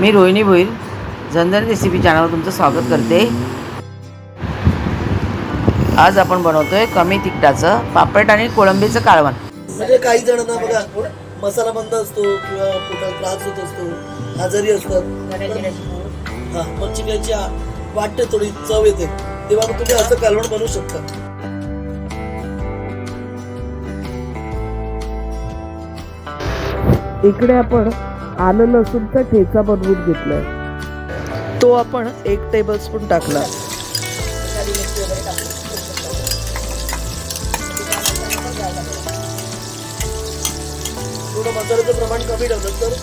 मी रोहिणी भोईर झणझणीत रेसिपी चॅनलवर तुमचं स्वागत करते। आज आपण बनवतोय कमी तिखटाचं पापड आणि कोळंबीचं कालवण। म्हणजे काही जणांना बघा मसाला बंद असतो किंवा पोटाला त्रास होत असतो, आजारी असतात, मच्छी खायची वाटते, थोडी चव येते, तेव्हा मग तुम्ही असं कालवण बनवू शकता। इकडे आपण आलं लसूणचा ठेचा बनवून घेतलाय, तो आपण 1 टेबलस्पून टाकला। थोडं मसाल्याचं प्रमाण कमी ठेवलं तर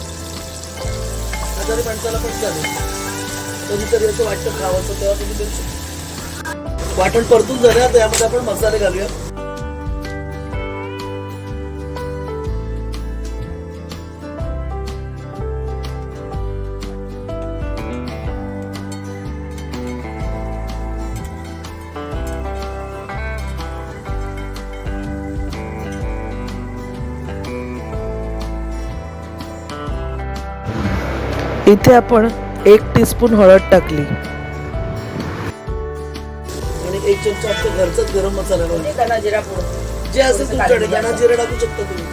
आजारी माणसाला पण चालेल, कधीतरी असं वाटतं खावंसं तेव्हा तुम्ही करू शकता। वाटण परतून झालं, त्यामध्ये आपण मसाले घालूया। इथे आपण 1 टीस्पून हळद टाकली आणि 1 चमचा आपल्या घरचाच गरम मसाला धना जिरा पूड जे असेल तुमच्याकडे धना जिरा टाकू शकता तुम्ही।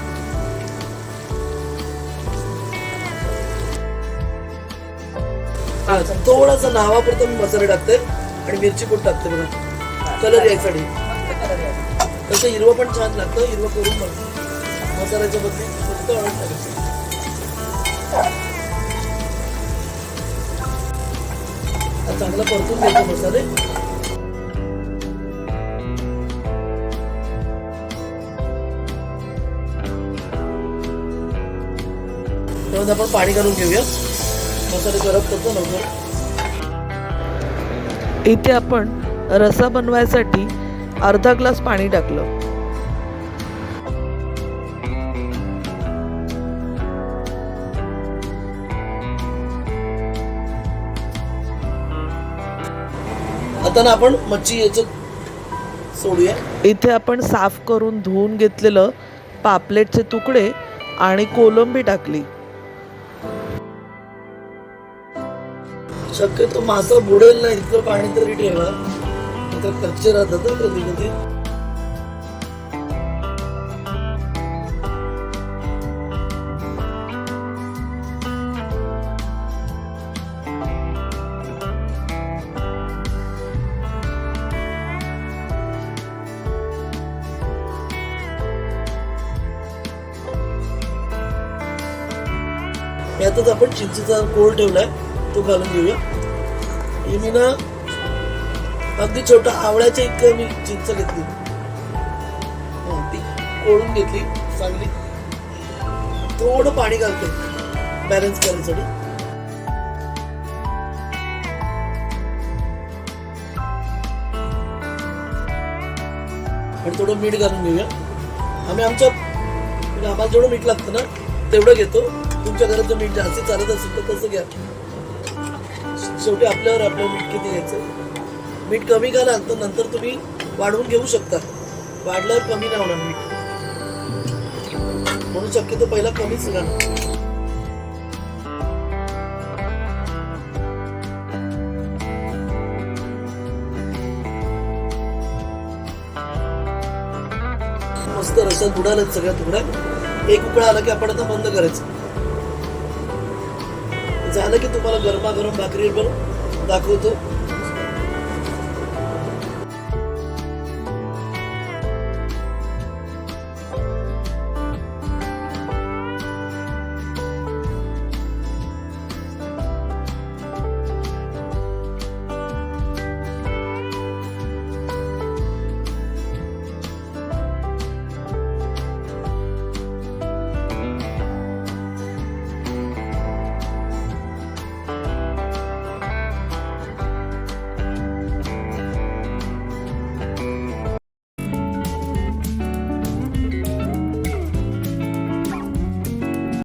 थोडासा नावापुरता मी मसाला टाकते आणि मिरची पूड टाकते बघा, कलर यायसाठी। तसं हिरवं पण छान लागतं, हिरवं करून बघ मसाल्याच्या बदली फक्त हळद टाकायची। चांगला परतून घ्यायचे मसाले। त्यामध्ये आपण पाणी घालून घेऊया, मसाले गरम करतो लवकर। इथे आपण रसा बनवायसाठी अर्धा ग्लास पाणी टाकलं। आता ना आपण मच्छी याच्यात सोडूया। इथे आपण साफ करून धुवून घेतलेलं पापलेटचे तुकडे आणि कोलंबी टाकली। शक्यतो मासा बुडेल नाही इतकं पाणी तरी ठेवा, नाहीतर कच्चे राहतात कधी कधी। यातच आपण चिंचेचा कोळ ठेवलाय, तो घालून घेऊया। ही मी ना अगदी छोटा आवळ्याच्या इतकं मी चिंच घेतली, ती कोळून घेतली चांगली। थोडं पाणी घालतो बॅलन्स करण्यासाठी। आणि थोडं मीठ घालून घेऊया। आम्ही आम्हाला जेवढं मीठ लागतं ना तेवढं घेतो, तुमच्या घरात जर मीठ जास्त चालत असेल तर तसं घ्या। शेवटी आपल्यावर आपलं मीठ किती घ्यायचं। मीठ कमी घालाल तर नंतर तुम्ही वाढवून घेऊ शकता, वाढल्यावर कमी नाही होणार मीठ, म्हणून शक्यतो पहिला कमीच घाला। मस्त रसात बुडालेत सगळ्या तुकड्या। एक उकळा आला की आपण आता बंद करायचं। झालं की तुम्हाला गरमागरम भाकरीवर दाखवतो।